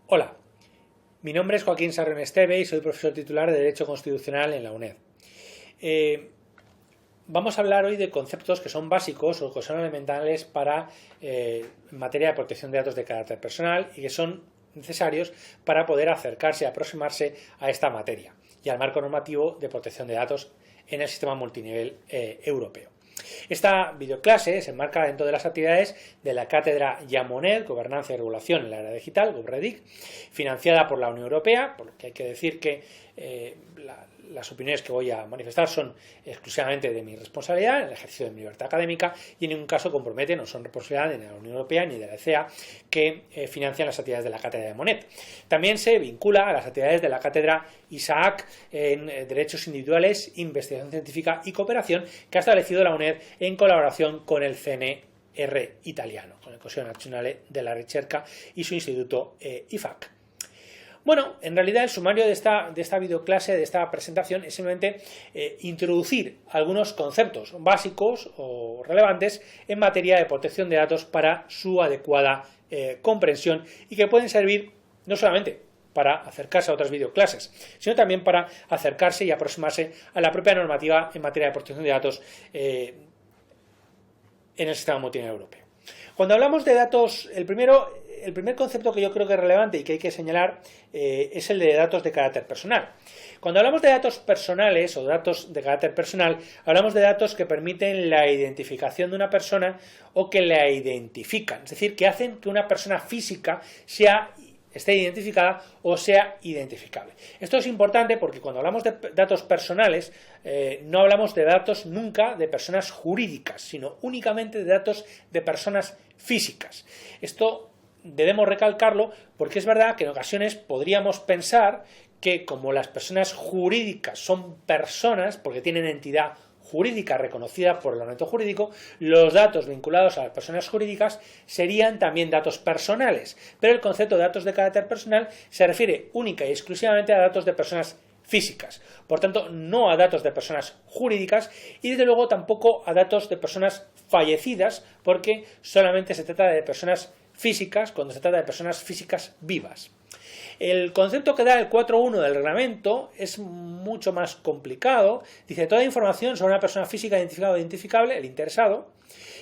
Hola, mi nombre es Joaquín Sarrión Esteve y soy profesor titular de Derecho Constitucional en la UNED. Vamos a hablar hoy de conceptos que son básicos o que son elementales en materia de protección de datos de carácter personal y que son necesarios para poder acercarse, aproximarse a esta materia y al marco normativo de protección de datos en el sistema multinivel europeo. Esta videoclase se enmarca dentro de las actividades de la cátedra Jamonet, Gobernanza y Regulación en la Era Digital, GovRedic, financiada por la Unión Europea, por lo que hay que decir que las opiniones que voy a manifestar son exclusivamente de mi responsabilidad en el ejercicio de mi libertad académica y en ningún caso comprometen o son responsabilidad ni de la Unión Europea ni de la ECEA que financian las actividades de la cátedra de Monet. También se vincula a las actividades de la cátedra Isaac en Derechos Individuales, Investigación Científica y Cooperación que ha establecido la UNED en colaboración con el CNR italiano, con el Consiglio Nazionale della Ricerca y su instituto IFAC. Bueno, en realidad el sumario de esta videoclase, de esta presentación, es simplemente introducir algunos conceptos básicos o relevantes en materia de protección de datos para su adecuada comprensión y que pueden servir no solamente para acercarse a otras videoclases, sino también para acercarse y aproximarse a la propia normativa en materia de protección de datos en el sistema multinivel europeo. Cuando hablamos de datos, el primer concepto que yo creo que es relevante y que hay que señalar es el de datos de carácter personal. Cuando hablamos de datos personales o datos de carácter personal, hablamos de datos que permiten la identificación de una persona o que la identifican, es decir, que hacen que una persona física esté identificada o sea identificable. Esto es importante porque cuando hablamos de datos personales no hablamos de datos nunca de personas jurídicas, sino únicamente de datos de personas físicas. Esto debemos recalcarlo porque es verdad que en ocasiones podríamos pensar que como las personas jurídicas son personas porque tienen entidad jurídica reconocida por el ordenamiento jurídico, los datos vinculados a las personas jurídicas serían también datos personales, pero el concepto de datos de carácter personal se refiere única y exclusivamente a datos de personas físicas, por tanto no a datos de personas jurídicas y desde luego tampoco a datos de personas fallecidas porque solamente se trata de personas físicas cuando se trata de personas físicas vivas. El concepto que da el 4.1 del reglamento es mucho más complicado. Dice toda información sobre una persona física identificada o identificable, el interesado,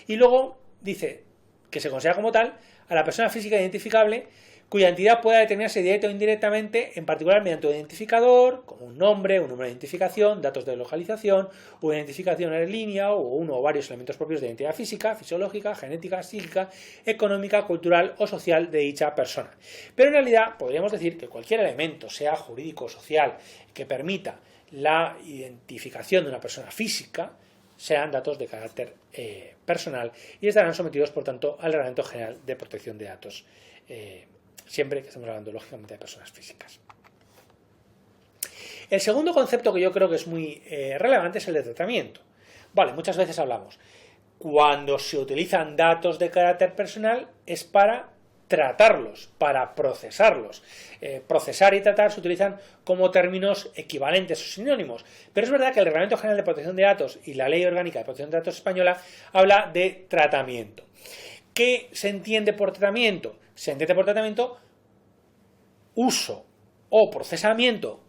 y luego dice que se considera como tal a la persona física identificable cuya entidad pueda determinarse directa o indirectamente, en particular mediante un identificador, como un nombre de identificación, datos de localización, una identificación en línea o uno o varios elementos propios de identidad física, fisiológica, genética, psíquica, económica, cultural o social de dicha persona. Pero en realidad podríamos decir que cualquier elemento, sea jurídico o social, que permita la identificación de una persona física, sean datos de carácter personal y estarán sometidos, por tanto, al Reglamento General de Protección de Datos siempre que estamos hablando, lógicamente, de personas físicas. El segundo concepto que yo creo que es muy relevante es el de tratamiento. Vale, muchas veces hablamos, cuando se utilizan datos de carácter personal es para tratarlos, para procesarlos. Procesar y tratar se utilizan como términos equivalentes o sinónimos, pero es verdad que el Reglamento General de Protección de Datos y la Ley Orgánica de Protección de Datos española habla de tratamiento. ¿Qué se entiende por tratamiento? Se entiende por tratamiento uso o procesamiento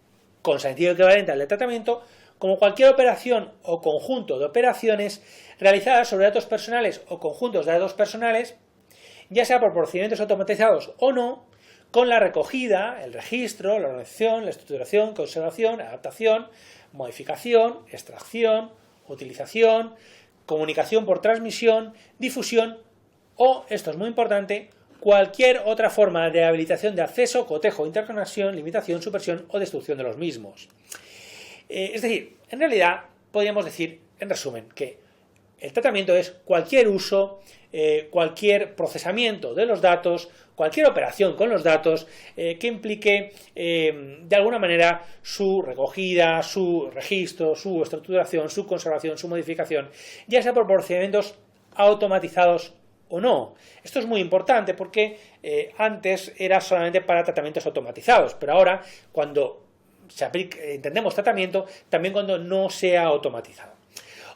con sentido equivalente al de tratamiento como cualquier operación o conjunto de operaciones realizadas sobre datos personales o conjuntos de datos personales, ya sea por procedimientos automatizados o no, con la recogida, el registro, la organización, la estructuración, conservación, adaptación, modificación, extracción, utilización, comunicación por transmisión, difusión o, esto es muy importante, cualquier otra forma de habilitación de acceso, cotejo, interconexión, limitación, supresión o destrucción de los mismos. Es decir, en realidad podríamos decir, en resumen, que el tratamiento es cualquier uso, cualquier procesamiento de los datos, cualquier operación con los datos que implique de alguna manera su recogida, su registro, su estructuración, su conservación, su modificación, ya sea por procedimientos automatizados o no. Esto es muy importante porque antes era solamente para tratamientos automatizados, pero ahora cuando entendemos tratamiento, también cuando no sea automatizado.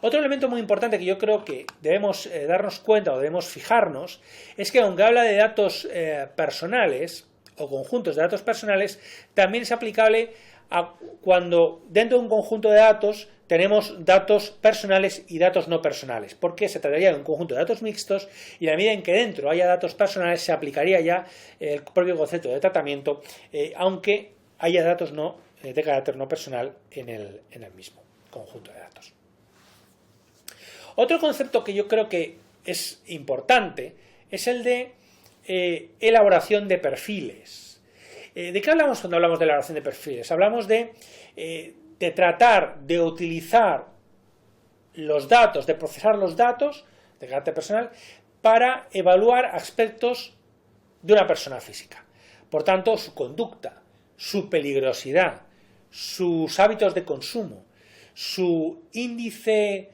Otro elemento muy importante que yo creo que debemos darnos cuenta o debemos fijarnos es que aunque habla de datos personales o conjuntos de datos personales, también es aplicable a cuando dentro de un conjunto de datos tenemos datos personales y datos no personales, porque se trataría de un conjunto de datos mixtos y a la medida en que dentro haya datos personales se aplicaría ya el propio concepto de tratamiento, aunque haya datos de carácter no personal en el mismo conjunto de datos. Otro concepto que yo creo que es importante es el de elaboración de perfiles. ¿De qué hablamos cuando hablamos de elaboración de perfiles? Hablamos de tratar de utilizar los datos, de procesar los datos de carácter personal para evaluar aspectos de una persona física. Por tanto, su conducta, su peligrosidad, sus hábitos de consumo, su índice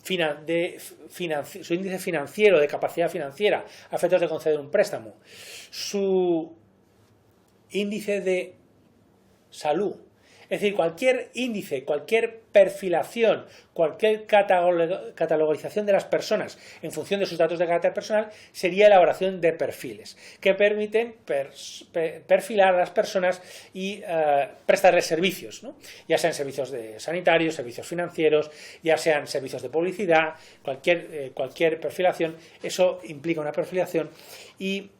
su índice financiero, de capacidad financiera, a efectos de conceder un préstamo, su índice de salud. Es decir, cualquier índice, cualquier perfilación, cualquier catalogización de las personas en función de sus datos de carácter personal sería elaboración de perfiles que permiten perfilar a las personas y prestarles servicios, ¿no? Ya sean servicios sanitarios, servicios financieros, ya sean servicios de publicidad, cualquier perfilación. Eso implica una perfilación y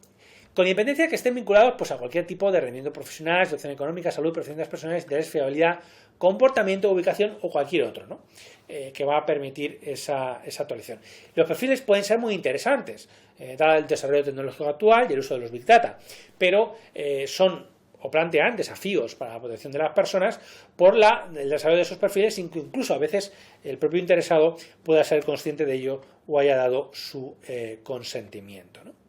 con independencia de que estén vinculados pues, a cualquier tipo de rendimiento profesional, situación económica, salud, preferencias personales, interés, fiabilidad, comportamiento, ubicación o cualquier otro, ¿no? Que va a permitir esa actualización. Los perfiles pueden ser muy interesantes, dado el desarrollo tecnológico actual y el uso de los Big Data, pero son o plantean desafíos para la protección de las personas por el desarrollo de esos perfiles, incluso a veces el propio interesado pueda ser consciente de ello o haya dado su consentimiento, ¿no?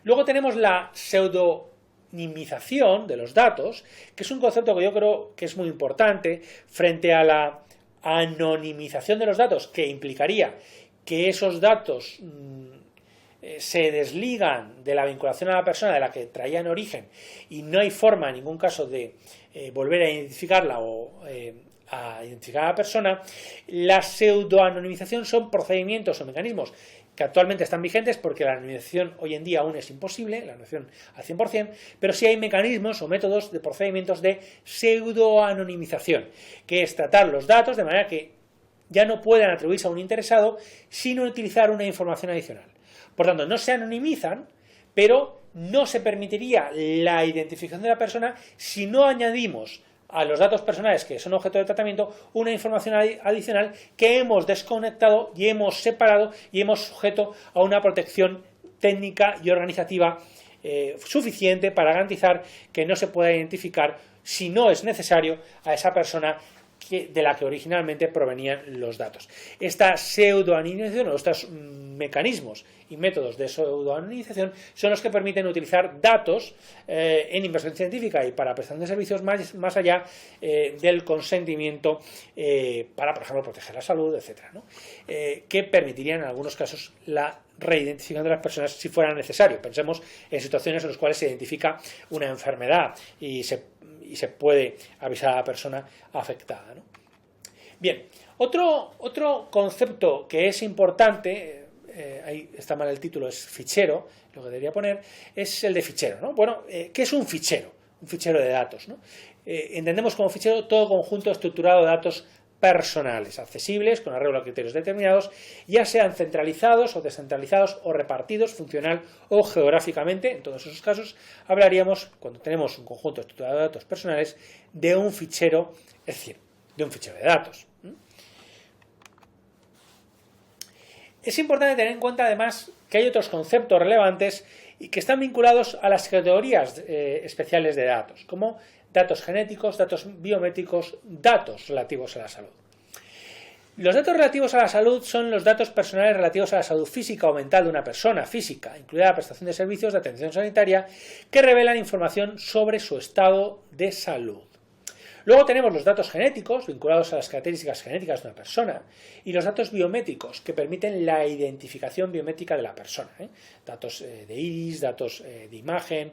Luego tenemos la pseudonimización de los datos, que es un concepto que yo creo que es muy importante frente a la anonimización de los datos, que implicaría que esos datos se desligan de la vinculación a la persona de la que traían origen y no hay forma en ningún caso de volver a identificarla o a identificar a la persona. La pseudoanonimización son procedimientos o mecanismos que actualmente están vigentes porque la anonimización hoy en día aún es imposible, la anonimización al 100%, pero sí hay mecanismos o métodos de procedimientos de pseudoanonimización, que es tratar los datos de manera que ya no puedan atribuirse a un interesado sin utilizar una información adicional. Por tanto, no se anonimizan, pero no se permitiría la identificación de la persona si no añadimos a los datos personales que son objeto de tratamiento una información adicional que hemos desconectado y hemos separado y hemos sujeto a una protección técnica y organizativa suficiente para garantizar que no se pueda identificar, si no es necesario, a esa persona de la que originalmente provenían los datos. Esta pseudoanonimización o estos mecanismos y métodos de pseudoanonimización son los que permiten utilizar datos en inversión científica y para prestación de servicios más allá del consentimiento para, por ejemplo, proteger la salud, etcétera, ¿no? Que permitirían en algunos casos la reidentificación de las personas si fuera necesario. Pensemos en situaciones en las cuales se identifica una enfermedad y se puede avisar a la persona afectada, ¿no? Bien, otro concepto que es importante, ahí está mal el título, es fichero, lo que debería poner, es el de fichero, ¿no? Bueno, ¿qué es un fichero? Un fichero de datos, ¿no? Entendemos como fichero todo conjunto estructurado de datos personales, accesibles, con arreglo a criterios determinados, ya sean centralizados o descentralizados o repartidos funcional o geográficamente. En todos esos casos hablaríamos, cuando tenemos un conjunto estructurado de datos personales, de un fichero, es decir, de un fichero de datos. Es importante tener en cuenta además que hay otros conceptos relevantes y que están vinculados a las categorías especiales de datos, como datos genéticos, datos biométricos, datos relativos a la salud. Los datos relativos a la salud son los datos personales relativos a la salud física o mental de una persona física, incluida la prestación de servicios de atención sanitaria, que revelan información sobre su estado de salud. Luego tenemos los datos genéticos, vinculados a las características genéticas de una persona, y los datos biométricos, que permiten la identificación biométrica de la persona. Datos de iris, datos de imagen,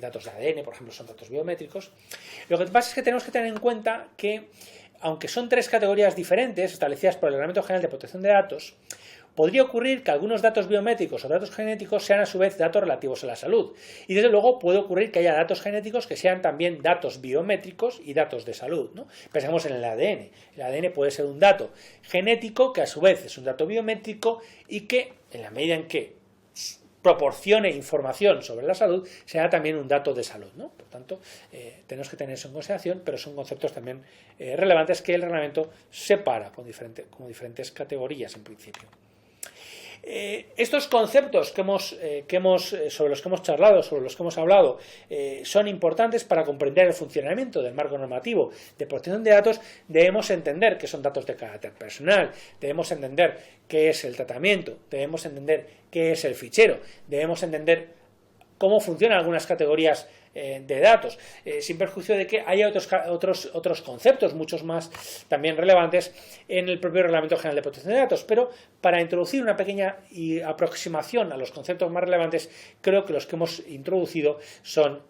datos de ADN, por ejemplo, son datos biométricos. Lo que pasa es que tenemos que tener en cuenta que aunque son tres categorías diferentes establecidas por el Reglamento General de Protección de Datos, podría ocurrir que algunos datos biométricos o datos genéticos sean a su vez datos relativos a la salud. Y desde luego puede ocurrir que haya datos genéticos que sean también datos biométricos y datos de salud, ¿no? Pensamos en el ADN. El ADN puede ser un dato genético que a su vez es un dato biométrico y que, en la medida en que proporcione información sobre la salud, será también un dato de salud, ¿no? Por tanto, tenemos que tener eso en consideración, pero son conceptos también relevantes que el reglamento separa como diferentes categorías en principio. Estos conceptos sobre los que hemos charlado, sobre los que hemos hablado, son importantes para comprender el funcionamiento del marco normativo de protección de datos. Debemos entender qué son datos de carácter personal, debemos entender qué es el tratamiento, debemos entender qué es el fichero, debemos entender cómo funcionan algunas categorías de datos, sin perjuicio de que haya otros conceptos, muchos más también relevantes en el propio Reglamento General de Protección de Datos, pero para introducir una pequeña aproximación a los conceptos más relevantes, creo que los que hemos introducido son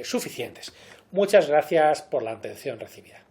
suficientes. Muchas gracias por la atención recibida.